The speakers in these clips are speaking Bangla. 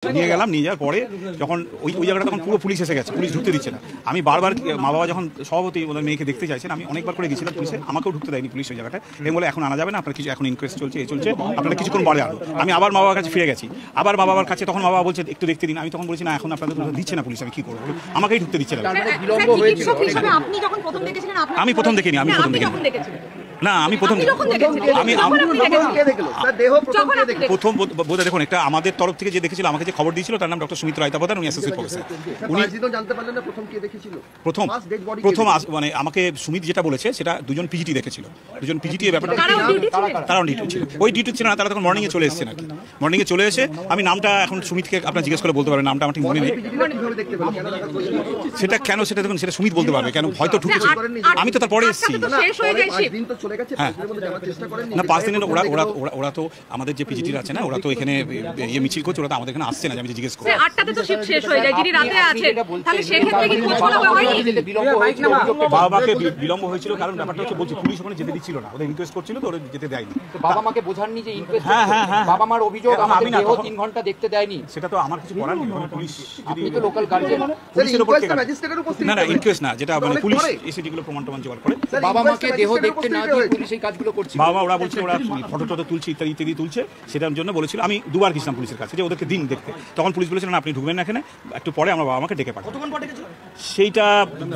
নিয়ে গেলাম, নিয়ে যাওয়ার পরে যখন ওই জায়গাটা তখন পুরো পুলিশ এসে গেছে, পুলিশ ঢুকতে দিচ্ছে না। আমি বারবার মা বাবা যখন সভাপতি ওদের মেয়েকে দেখতে চাইছেন, আমি অনেকবার করে গেছিলাম পুলিশে, আমাকেও ঢুকতে দেয়নি পুলিশ ওই জায়গাটা। এবং বলে এখন আনা যাবে না, আপনার কিছু এখন ইনকোয়েস্ট চলছে, আপনারা কিছুক্ষণ পরে আনুন। আমি আবার মা বাবার কাছে ফিরে গেছি, আবার মা বাবার কাছে, তখন মা বাবা বলছে একটু দেখতে দিন। আমি তখন বলছি না, এখন আপনাদের দিচ্ছে না পুলিশ, আমি কি করবো, আমাকেই ঢুকতে দিচ্ছে না। আমি প্রথম দেখিনি, আমি প্রথম দেখিনি না, আমি প্রথম বোধহয় দেখুন, একটা আমাদের তরফ থেকে যে দেখেছিল, আমাকে যে খবর দিয়েছিল তার নাম ডক্টর সুমিত রায়তাপাদার, উনি অ্যাসোসিয়েট প্রফেসর। উনি প্রথম মানে আমাকে সুমিত যেটা বলেছে সেটা দুজন পিজিটি দেখেছিল, দুজন পিজিটি এই ব্যাপারটা তারাও ডিউটি ছিল, ওই ডিউটি ছিল না, তারা তখন মর্নিংয়ে চলে এসেছে নাকি, মর্নিংয়ে চলে এসে আমি নামটা এখন সুমিতকে আপনার জিজ্ঞেস করে বলতে পারবেন, নামটা আমার ঠিক মনে নেই সেটা কেন, সেটা দেখুন সেটা সুমিত বলতে পারবে কেন, হয়তো ঢুকেছে, আমি তো তারপরে এসেছি। না 5 দিনের ওরা তো আমাদের যে পিজিটির আছে না, ওরা তো এখানে ইয়ে মিছিল করছে, ওরা তো আমাদের এখানে আসছে না, আমি জিজ্ঞেস করি 8টাতে তো শিফট শেষ হয়ে যায়, যিনি রাতে আছে তাহলে সেই ক্ষেত্রে কি খোঁজ খবর হয়নি? বাবা মাকে বিলম্ব হয়েছিল, কারণ ব্যাপারটা হচ্ছে বলছি পুলিশ ওখানে যেতে দিচ্ছিল না, ওদের ইনকোয়েস্ট করছিল তো, ওরা যেতে দেয়নি। তো বাবা মাকে বোঝাননি যে ইনকোয়েস্ট, হ্যাঁ বাবা মার অভিযোগ আমাদের দেহ 3 ঘন্টা দেখতে দেয়নি, সেটা তো আমার কিছু করার নেই, পুলিশ আপনি তো লোকাল গার্জিয়ান, পুলিশের উপর না না ইনকোয়েস্ট না, যেটা মানে পুলিশ এসে যেগুলো প্রমাণ জোগাড় করে, বাবা মাকে দেহ দেখতে না দিয়ে পুলিশ এই কাজগুলো করছে। বাবা ওরা বলছিল ওরা ফটো টটো তুলছে ইত্যাদি তুলছে, সেটার জন্য বলেছিল। আমি দুবার গেছিলাম পুলিশের কাছে যে ওদেরকে দিন দেখতে, তখন পুলিশ বলেছিল না আপনি ঢুকবেন না এখানে, একটু পরে আমার বাবা আমাকে ডেকে পাঠাবো। সেইটা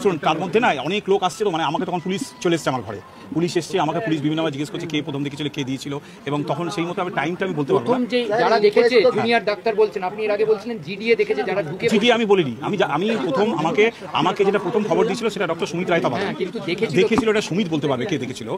শুনুন, তার মধ্যে না অনেক লোক আসছে তো, মানে আমাকে তখন পুলিশ চলে এসছে আমার ঘরে, পুলিশ এসছে, আমাকে পুলিশ বিভিন্নভাবে জিজ্ঞেস করছে কে প্রথম দেখেছিল, কে দিয়েছিল, এবং তখন সেই মতো আমি টাইমটা আমি বলতে পারবো না। যে যারা দেখেছে জুনিয়র ডাক্তার বলছেন, আপনি এর আগে বলছিলেন জিডিএ দেখেছে, যারা ঢুকে জিডি আমি বলিনি, আমি প্রথম আমাকে যেটা প্রথম খবর দিয়েছিল সেটা ডক্টর সুমিত রায়তাপাদা, কিন্তু দেখেছিল, এটা সুমিত বলতে পারবে কে দেখেছিল।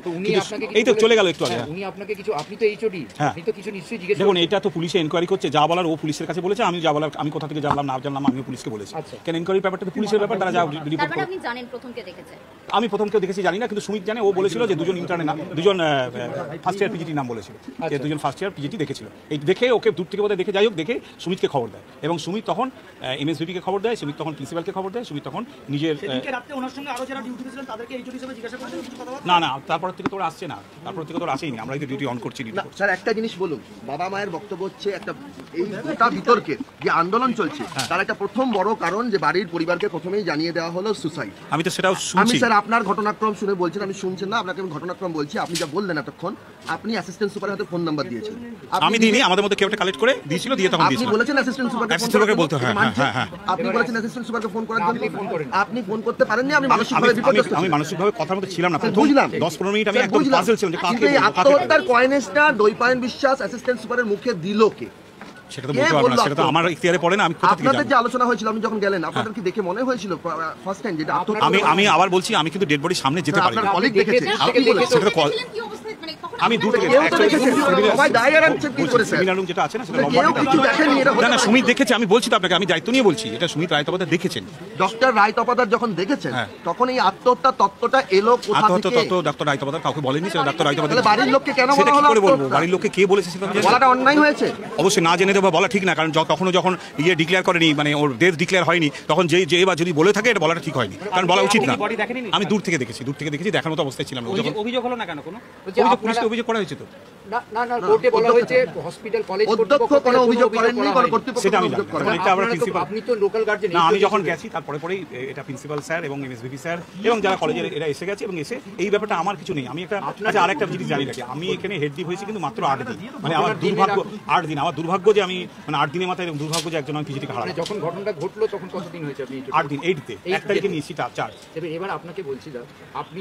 এই তো চলে গেল একটু আগে, উনি আপনাকে কিছু, আপনি তো এইচওডি, আপনি তো কিছু নিশ্চয়ই জিজ্ঞেস দেখুন, এটা তো পুলিশে এনকোয়ারি করছে, যা বলার ও পুলিশের কাছে বলেছে, আমি যা বলার আমি কোথা থেকে জানলাম না জানলাম আমিও পুলিশকে বলেছি। কেন এনকোয়ারির ব্যাপারটা তো পুলিশের ব্যাপার, তারা যা রিপোর্ট করে। আপনি জানেন প্রথম কে দেখেছে? আমি প্রথম কেউ দেখেছি জানি না, কিন্তু সুমিত জানে, ও বলেছিল যে দুজন ইন্টার্নের নাম, দুজন ফার্স্ট ইয়ার পিজিটির নাম বলেছিল, যে দুজন ফার্স্ট ইয়ার পিজিটি দেখেছিল। এই দেখে ওকে দূর থেকে বোধহয় দেখে, যাই হোক দেখে সুমিতকে খবর দেয়, এবং সুমিত তখন এমএসভিপিকে খবর দেয়, সুমিত তখন প্রিন্সিপালকে খবর দেয়, সুমিত তখন নিজের না না তারপর থেকে তো আসছে না, তারপর থেকে তো আসেনি, আমরা এই ডিউটি অন করছি। স্যার একটা জিনিস বলুন, বাবা মায়ের বক্তব্য হচ্ছে একটা এই গোটা বিতর্কে যে আন্দোলন চলছে তার একটা প্রথম বড় কারণ যে বাড়ির পরিবারকে প্রথমেই জানিয়ে দেওয়া হলো সুসাইড। আমি তো সেটাও শুনছি। আমি স্যার আপনার ঘটনাক্রম শুনে বলছেন, আমি শুনছেন না, আপনাকে আমি ঘটনাক্রম বলছি। আপনি যা বললেন এতক্ষণ, আপনি অ্যাসিস্ট্যান্ট সুপারের হাতে ফোন নাম্বার দিয়েছেন। আমি দিইনি, আমাদের মধ্যে কেউ একটা কালেক্ট করে দিয়েছিল, দিয়ে তখন দিয়েছিল। আপনি বলেছেন অ্যাসিস্ট্যান্ট সুপারকে ফোন করতে, হ্যাঁ আপনি বলেছেন অ্যাসিস্ট্যান্ট সুপারকে ফোন করার জন্য, আপনি ফোন করতে পারেননি, আমি মানসিকভাবে বিপর্যস্ত, আমি মানসিকভাবে কথার মধ্যে ছিলাম না, বুঝলাম 10-15 মিনিট আমি একদম পাজল ছিলাম যে কাকে আত্মহত্যার কয়েনেসটা দৈপায়ন বিশ্বাস অ্যাসিস্ট্যান্ট সুপারের মুখে দিল কে, সেটা তো বলতে পারবো না, সেটা তো আমার ইখতিয়ারে পড়ে না। আমি কোথা থেকে আপনাদের যে আলোচনা হয়েছিল, আমি যখন গেলেন আপনাদের কি দেখে মনে হয়েছিল ফার্স্ট টাইম যেটা আমি আবার বলছি, আমি কিন্তু ডেড বডির সামনে যেতে পারি না, আপনার কলিগ দেখেছে, আমি দূর থেকে সেমিনার রুম যেটা আছে না, সেটা না সুমিত দেখেছে, আমি বলছি তো আপনাকে, আমি দায়িত্ব নিয়ে বলছি, এটা সুমিত রায়তাপাদার দেখেছেন। ডক্টর রায়তাপাদার যখন দেখেছেন তখন এই আত্মহত্যা তত্ত্বটা এলো কোথা থেকে? আত্মহত্যা তত্ত্ব ডক্টর রায়তাপাদার কাউকে বলেনি, সেটা ডক্টর রায়তাপাদার। বাড়ির লোককে কেন বলা হলো? করে বলবো বাড়ির লোককে কে বলেছে সেটা বলাটা অন্যায় হয়েছে, অবশ্যই না জেনে দেবো বলা ঠিক না, কারণ কখনো যখন ইয়ে ডিক্লেয়ার করেনি, মানে ওর ডেথ ডিক্লেয়ার হয়নি, তখন যে বা যদি বলে থাকে এটা বলাটা ঠিক হয়নি, কারণ বলা উচিত না। আমি দূর থেকে দেখেছি, দেখার মতো অবস্থায় ছিলাম। অভিযোগ হলো না কেন? কোনো পুলিশকে অভিযোগ করা হয়েছে তো? না না কোর্টে বলা হয়েছে হসপিটাল কলেজ কর্তৃপক্ষ কোনো অভিযোগ করেননি, কোনো কর্তৃপক্ষ সেটা আমি জানি না, এটা আমরা প্রিন্সিপাল, আপনি তো লোকাল গার্জিয়ান। না আমি যখন গেছি তারপরে এটা প্রিন্সিপাল স্যার এবং এমএসভিপি স্যার এবং যারা কলেজের এরা এসে গেছে, এবং এসে এই ব্যাপারটা আমার কিছু নেই। আমি একটা আরেকটা জিনিস জানি রাখি, আমি এখানে হেড ডিপ হয়েছি কিন্তু মাত্র 8 দিন, মানে আমার দুর্ভাগ্য 8 দিন, আমার দুর্ভাগ্য যে আমি মানে 8 দিনের মাথায় দুর্ভাগ্য যে একজন আমি পিজিটিকে হারালাম। যখন ঘটনাটা ঘটলো তখন কতদিন হয়েছে আপনি? 8 দিন, 8 তে 1 তারিখে নিয়েছি চার্জ। এবার আপনাকে বলছি দাদা, আপনি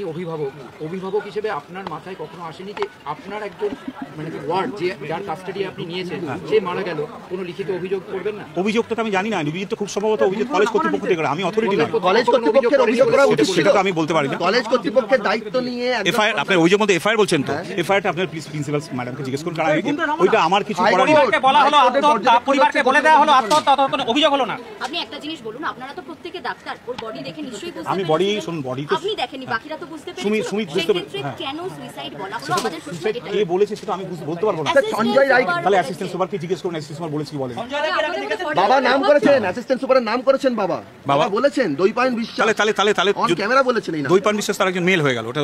অভিভাবক হিসেবে আপনার মাথায় কখনো আসেনি যে আপনার একজন মানে ওয়ার্ড যে যার কাস্টাডি আপনি নিয়েছেন সে মারা গেল, কোনো লিখিত অভিযোগ করবেন না? অভিযোগটা তো আমি জানি না, অভিযোগ তো খুব সম্ভবত অভিযোগ কলেজ কর্তৃপক্ষ থেকে, আমি অথরিটি নই। কলেজ কর্তৃপক্ষের অভিযোগ করা উচিত ছিল, সেটা তো আমি বলতে পারি না। কলেজ কর্তৃপক্ষের দায়িত্ব নিয়ে এফআইআর, আপনার অভিযোগের মধ্যে এফআইআর বলছেন তো, এফআইআরটা আপনার প্রিন্সিপাল ম্যাডামকে জিজ্ঞেস করুন, কারণ ওইটা আমার কিছু করার নেই। বলা হলো আত্মহত্যা, পরিবারকে বলে দেওয়া হলো আত্মহত্যা, কোনো অভিযোগ হলো না। আপনি একটা জিনিস বলুন, আপনারা তো প্রত্যেককে ডাক্তার, ওর বডি দেখে নিশ্চয়ই বুঝতে আমি বডি শুনুন, বডি তো আপনি দেখেনি, বাকিরা তো বুঝতে পেরেছে। সুমিত বুঝতে পেরেছে কেন সুইসাইড বলা হলো? আমাদের প্রশ্ন এটা, কে বলেছে তো আমি বলতে পারবো না। সঞ্জয় রায় তাহলে অ্যাসিস্ট্যান্ট সুপারকে জিজ্ঞেস করুন, অ্যাসিস্ট্যান্ট সুপার বলেছি কি বলেন। বাবা নাম করেছেন, অ্যাসিস্ট্যান্ট সুপারের নাম করেছেন বাবা বলেছেন দৈপায়ন বিশ্বাস, তাহলে অন ক্যামেরা বলেছেন এই নাম। দৈপায়ন বিশ্বাস তার একজন মেল হয়ে গেল। ওটা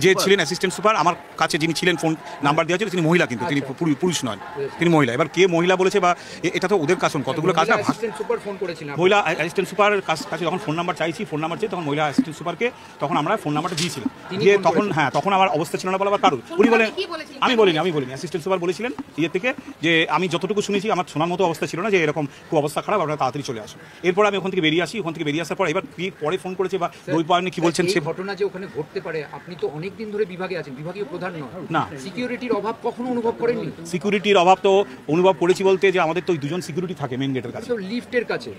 যে ছিলেন অ্যাসিস্ট্যান্ট সুপার, আমার কাছে যিনি ছিলেন, ফোন নাম্বার দেওয়া ছিল, তিনি মহিলা, কিন্তু তিনি পুরুষ নন, তিনি মহিলা। এবার কে মহিলা বলেছে বা এটা তো ওদের কাছে কতগুলো কাজ না। অ্যাসিস্ট্যান্ট সুপার ফোন করেছিলেন, মহিলা অ্যাসিস্ট্যান্ট সুপার কাছে যখন ফোন নাম্বার চাইছি, ফোন নাম্বার চেয়ে তখন মহিলা অ্যাসিস্ট্যান্ট সুপারকে তখন আমরা ফোন নাম্বারটা দিয়েছিলাম। দিয়ে তখন তখন আমার অবস্থা ছিল না বলে আবার কারণ উনি বলেন, আমি বলিনি অ্যাসিস্ট্যান্ট সুপার বলেছিলেন ইয়ে থেকে যে আমি যতটুকু শুনেছি আমার শোনার মতো অবস্থা ছিল না, যে এরকম খুব অবস্থা খারাপ, আপনারা তাড়াতাড়ি চলে আসুন। এরপর আমি ওখান থেকে বেরিয়ে আসি। ওখান থেকে বেরিয়ে আসার পর এবার কি পরে ফোন করেছে বা দৈপায়নে কি বলছেন, এই সে ঘটনা যে ওখানে ঘটতে পারে, আপনি তো অনেক দিন ধরে বিভাগে আছেন, বিভাগীয় প্রধান না। সিকিউরিটির অভাব কখনো অনুভব করেননি? সিকিউরিটির অভাব তো অনুভব করেছি বলতে যে আমাদের তো 2জন সিকিউরিটি থাকে মেন গেটের কাছে। তো লিফটের কাছে,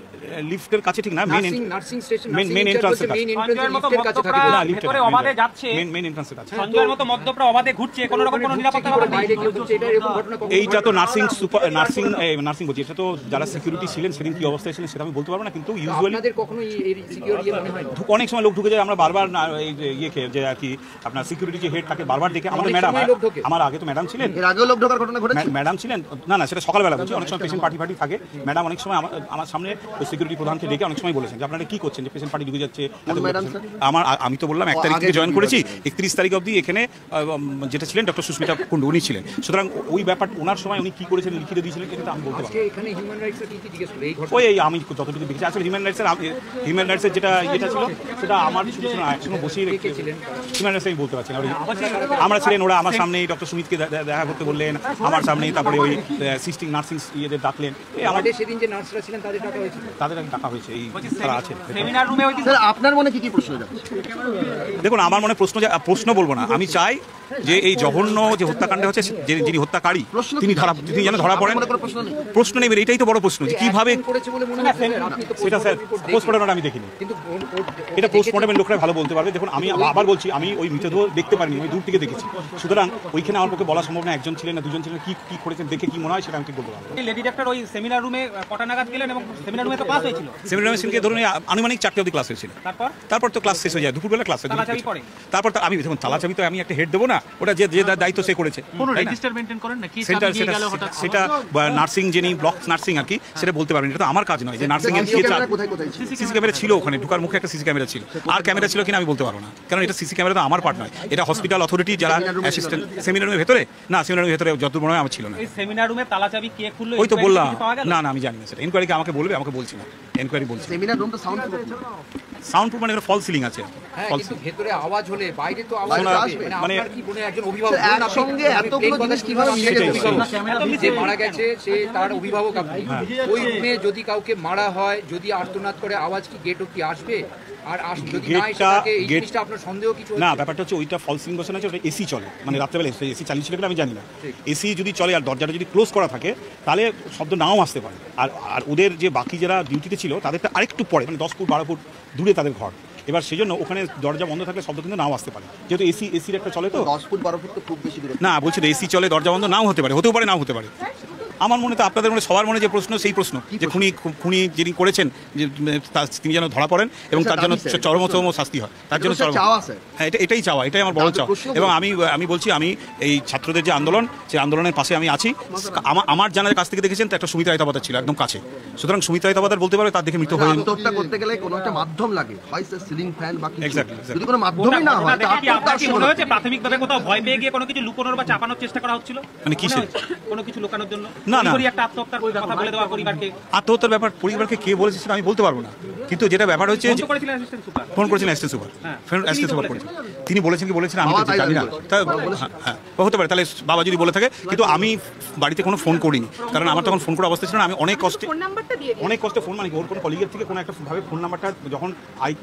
লিফটের কাছে ঠিক না, নার্সিং স্টেশন, মেন এন্ট্রান্সের কাছে। সঞ্জয়ের মতো লিফটের কাছে থাকে। মদ্যপ্রা না, লিফটের ভেতরে অবাধে যাচ্ছে, মেন এন্ট্রান্সের কাছে। সঞ্জয়ের মতো মদ্যপ্রা অবাধে ঘুরছে, কোনো রকম কোনো নিরাপত্তা কি করে ব্যবস্থা নেই। বাইরে কেউ ঢুকছে, এটা এরকম ঘটনা কখনো এইটা তো নার্সিং বলছি, এটা তো যারা সিকিউরিটি ছিলেন সেদিন কি অবস্থায় ছিলেন সেটা আমি বলতে পারবো না, কিন্তু ইউজুয়ালি আপনাদের কখনো এই সিকিউরিটি মনে হয় না? অনেক সময় লোক ঢুকে যায়, আমরা বারবার এই যে ইয়েকে যে আর কি আপনার সিকিউরিটি যে হেড থাকে বারবার দেখে। আমাদের অনেক ম্যাডাম, সময় লোক ঢোকে। আমার আগে তো ম্যাডাম ছিলেন, এর আগেও লোক ঢোকার ঘটনা ঘটেছে। ম্যাডাম ছিলেন, না সেটা সকালবেলা বলছি, অনেক সময় পেশেন্ট পার্টি থাকে, ম্যাডাম অনেক সময় আমার সামনে ওই সিকিউরিটি প্রধানকে ডেকে অনেক সময় বলেছেন যে আপনারা কি করছেন, যে পেশেন্ট পার্টি ঢুকে যাচ্ছে। Madam sir? আমি তো বললাম 1 তারিখ থেকে জয়েন করেছি, 31 তারিখ অবধি এখানে যেটা ছিলেন ডক্টর সুস্মিতা কুণ্ডু উনি ছিলেন। সুতরাং ওই ব্যাপার ওনার সময় উনি কি করেছেন লিখিত দিয়েছিলেন এটা আমি বলতে পারবো। আজকে এখানে হিউম্যান রাইটসের কি জিজ্ঞেস করে এই ঘটনা? ওই আমি যতটুকু দেখেছি আসলে হিউম্যান রাইটসের যেটা ইয়েটা ছিল সেটা আমার শুধু ছিল না, একসঙ্গে বসেই রেখেছিলেন হিউম্যান রাইটস। আমি বলতে পারছি না, আমরা ছিলেন, ওরা আমার সামনেই ডক্টর সুমিতকে দেখা করতে বললেন আমার সামনেই, তারপরে ওই সিস্টিং নার্সিং ইয়েদের ডাকলেন। আমাদের সেদিন যে নার্সরা ছিলেন তাদের টাকা হয়েছিল, তাদের ডাকা হয়েছে, এই তারা আছেন সেমিনার রুমে ওই দিন স্যার আপনার মনে কি প্রশ্ন যাচ্ছে? দেখুন আমার মনে প্রশ্ন বলবো না, আমি চাই যে এই জঘন্য যে হত্যাকাণ্ড হচ্ছে, যিনি হত্যাকারী তিনি যেন ধরা পড়েন। প্রশ্ন নেই, এটাই তো বড় প্রশ্ন যে কিভাবে করেছে বলে মনে হচ্ছে। আপনি তো সেটা স্যার পোস্টমর্টম আমি দেখিনি, কিন্তু এটা পোস্টমর্টমের লোকরা ভালো বলতে পারবে। দেখুন আমি আবার বলছি, আমি ওই মৃতদেহ দেখতে পারিনি, আমি দূর থেকে দেখেছি। সুতরাং ওইখানে আমার পক্ষে বলা সম্ভব না একজন ছিলেন না 2জন ছিলেন, কি করেছেন দেখে কি মনে হয় সেটা আমি ঠিক বলতে পারবো। লেডি ডাক্তার ওই সেমিনার রুমে কটা নাগাদ গেলেন এবং সেমিনার রুমে তো ক্লাস হয়েছিল? সেমিনার মেশিনকে ধরুন আনুমানিক 4টে অবধি ক্লাস হয়েছিল, তারপর তো ক্লাস শেষ হয়ে যায়, দুপুরবেলা ক্লাস হয়ে তালাচাবি পড়ে। তারপর আমি দেখুন তালাচাবি তো আমি একটা হেড দেবো না, ওটা যে দায়িত্ব সে করেছে। কোনো রেজিস্টার মেইনটেইন করেন না কি সেটা নার্সিং যিনি ব্লক নার্সিং আর কি সেটা বলতে পারবেন, এটা তো আমার কাজ নয় যে নার্সিং এর কোথায় কোথায় ছিল? সিসি ক্যামেরা ছিল ওখানে, ঢোকার মুখে একটা সিসি ক্যামেরা ছিল, আর ক্যামেরা ছিল কিনা আমি বলতে পারবো না, কারণ এটা সিসি ক্যামেরা তো আমার পার্ট নয়, এটা হসপিটাল অথরিটি যারা অ্যাসিস্ট্যান্ট। সেমিনার রুমের ভেতরে না, সেমিনার রুমের ভেতরে যতদূর মনে হয় আমার ছিল না। এই সেমিনার রুমে তালাচাবি কে খুললো? ওই তো বললাম, না আমি জানি না সেটা, এনকোয়ারিকে আমাকে বলবে, আমাকে বলছি না, এনকোয়ারি বলছি। সেমিনার রুম তো সাউন্ড সাউন্ড প্রুফ মানে ফল সিলিং আছে, হ্যাঁ, ফল কিন্তু ভেতরে আওয়াজ হলে বাইরে তো আওয়াজ শোনা আসবে। মানে আপনার কি মনে হয় একজন অভিভাবক একসঙ্গে এতগুলো জিনিস কিভাবে নিয়ে যেতে পারে? যে মারা গেছে সে তার অভিভাবক আপনি, ওই রুমে যদি কাউকে মারা হয়, যদি আর্তনাদ করে আওয়াজ কি গেট অব্দি আসবে? আর যদি না এসে থাকে এই জিনিসটা আপনার সন্দেহ কিছু না, ব্যাপারটা হচ্ছে ওইটা ফল সিলিং বসানো আছে, ওটা এসি চলে, মানে রাত্রেবেলা এসি চালিয়ে ছিল কিনা আমি জানি না। এসি যদি চলে আর দরজাটা যদি ক্লোজ করা থাকে তাহলে শব্দ নাও আসতে পারে। আর ওদের যে বাকি যারা ডিউটিতে ছিল তাদেরটা আরেকটু পরে, মানে 10 ফুট 12 ফুট দূরে তাদের ঘর, এবার সেই জন্য ওখানে দরজা বন্ধ থাকলে শব্দ কিন্তু নাও আসতে পারে, যেহেতু এসির একটা চলে তো। 10 ফুট 12 ফুট তো খুব বেশি দূরে না বলছি এসি চলে, দরজা বন্ধ নাও হতে পারে, হতেও পারে নাও হতে পারে। আমার মনে তো আপনাদের মনে সবার মনে যে প্রশ্ন সেই প্রশ্ন যে খুনি যিনি করেছেন যে তিনি যেন ধরা পড়েন এবং তার জন্য চরমতম শাস্তি হয়, তার জন্য হ্যাঁ এটাই চাওয়া, এটাই আমার বড় চাওয়া। এবং আমি বলছি আমি এই ছাত্রদের যে আন্দোলন, সেই আন্দোলনের পাশে আমি আছি। আমার জানার কাছ থেকে দেখেছেন তো একটা সুমিতা রায়তাবাদার ছিল একদম কাছে, সুতরাং সুমিতা রায়তাবাদার বলতে পারবে তার দেখে মৃত হয়ে আত্মহত্যা করতে গেলে কোনো একটা মাধ্যম লাগে, হয় সে সিলিং ফ্যান বা কিছু। Exactly. যদি কোনো মাধ্যমই না হয় আপনার কি মনে হচ্ছে প্রাথমিকভাবে কোথাও ভয় পেয়ে গিয়ে কোনো কিছু লুকানোর বা চাপানোর চেষ্টা করা হচ্ছিল? মানে কিসে? কোনো কিছু লুকানোর জন্য? না একটা আত্মহত্যার কথা বলে দেওয়া পরিবারকে। আত্মহত্যার ব্যাপার পরিবারকে কে বলেছে সেটা আমি বলতে পারবো না, কিন্তু যেটা ব্যাপার হচ্ছে ফোন করেছিলেন অ্যাসিস্ট্যান্ট সুপার? ফোন করেছেন অ্যাসিস্ট্যান্ট সুপার, অ্যাসিস্ট্যান্ট সুপার করেছেন, তিনি বলেছেন কি বলেছেন আমি তো জানি না। হ্যাঁ হতে পারে, তাহলে বাবা যদি বলে থাকে, কিন্তু আমি বাড়িতে কোনো ফোন করিনি, কারণ আমার তখন ফোন করার অবস্থা ছিল না। আমি অনেক কষ্টে ফোন, মানে ওর কোনো কলিগের থেকে কোনো একটা ভাবে ফোন নাম্বারটা যখন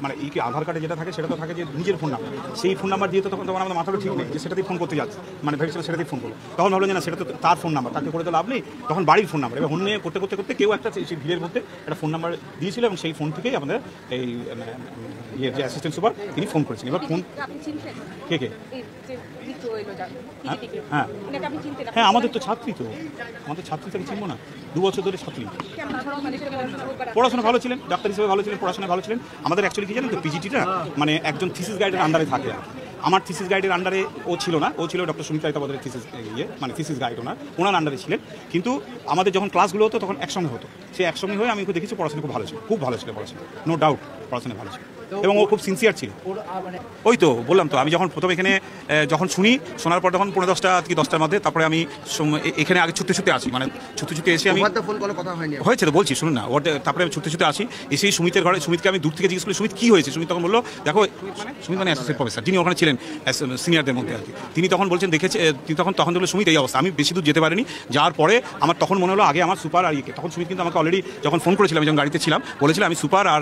মানে এই আধার কার্ডে যেটা থাকে সেটা তো থাকে যে নিজের ফোন নাম্বার, সেই ফোন নাম্বার দিয়ে তো তখন আমাদের মাথাটা ঠিক নেই যে সেটাতেই ফোন করতে যাচ্ছে, মানে ভেবেছিলাম সেটাতেই ফোন করবো, তখন ভাবলাম যে না সেটা তো তার ফোন নাম্বার, তাকে করে তো লাভ নেই, তখন বাড়ির ফোন নাম্বার। এবার ফোন নিয়ে করতে করতে করতে কেউ একটা সেই ভিড়ের মধ্যে একটা ফোন নাম্বার দিয়েছিল এবং সেই ফোন থেকেই আমাদের এই যে অ্যাসিস্ট্যান্ট সুপার তিনি ফোন করেছেন। এবার ফোন কে হ্যাঁ হ্যাঁ আমাদের তো ছাত্রী, তো আমাদের ছাত্রী তাকে চিনবো না, 2 বছর ধরে ছাত্রী, পড়াশোনা ভালো ছিলেন, ডাক্তার হিসেবে ভালো ছিলেন, পড়াশোনা ভালো ছিলেন। আমাদের অ্যাকচুয়ালি কি জানেন তো পিজিটিটা মানে একজন থিসিস গাইডের আন্ডারে থাকে, আমার থিসিস গাইডের আন্ডারে ও ছিল না, ও ছিল ডক্টর সুমিত রায়তাবাদের থিসিস মানে থিসিস গাইড ওনার আন্ডারে ছিলেন। কিন্তু আমাদের যখন ক্লাসগুলো হতো তখন একসঙ্গে হতো, সে একসঙ্গে হয়ে আমি ওকে দেখেছি পড়াশোনা খুব ভালো ছিল পড়াশোনা, নো ডাউট পড়াশোনা ভালো ছিল এবং ও খুব সিনসিয়ার ছিল। ওই তো বললাম তো, আমি যখন প্রথম এখানে যখন শোনার পর তখন 10:30 কি 10টার মধ্যে, তারপরে আমি এখানে আগে ছুটতে আসি, মানে ছুটতে এসে আমি ফোন কোনো কথা হয়নি হয়েছে তো বলছি শুনুন না, তারপরে আমি ছুটতে আসি, এসেই সুমিতের ঘরে, সুমিতকে আমি দূর থেকে জিজ্ঞেস করি সুমিত কী হয়েছে, সুমিত তখন বললো দেখো, সুমিত মানে অ্যাসোসিয়েট প্রফেসর যিনি ওখানে ছিলেন সিনিয়রদের মধ্যে আর কি, তিনি তখন বলছেন দেখেছে, তিনি তখন বললো সুমিত এই অবস্থা। আমি বেশি দূর যেতে পারিনি, যাওয়ার পরে আমার তখন মনে হলো আগে আমার সুপার আর ইয়েকে, তখন সুমিত কিন্তু আমাকে অলরেডি যখন ফোন করেছিলাম, যখন গাড়িতে ছিলাম বলেছিলাম আমি সুপার আর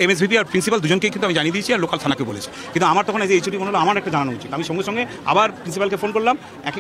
এমএসভিবি আর প্রিন্সিপাল দুজনকে কিন্তু আমি জানিয়ে দিয়েছি আর লোকাল থানাকে বলেছি। কিন্তু আমার তখন এই যে এইচডি মনে হলো আমার একটা জানানো উচিত, আমি সঙ্গে সঙ্গে আবার প্রিন্সিপালকে ফোন করলাম, একই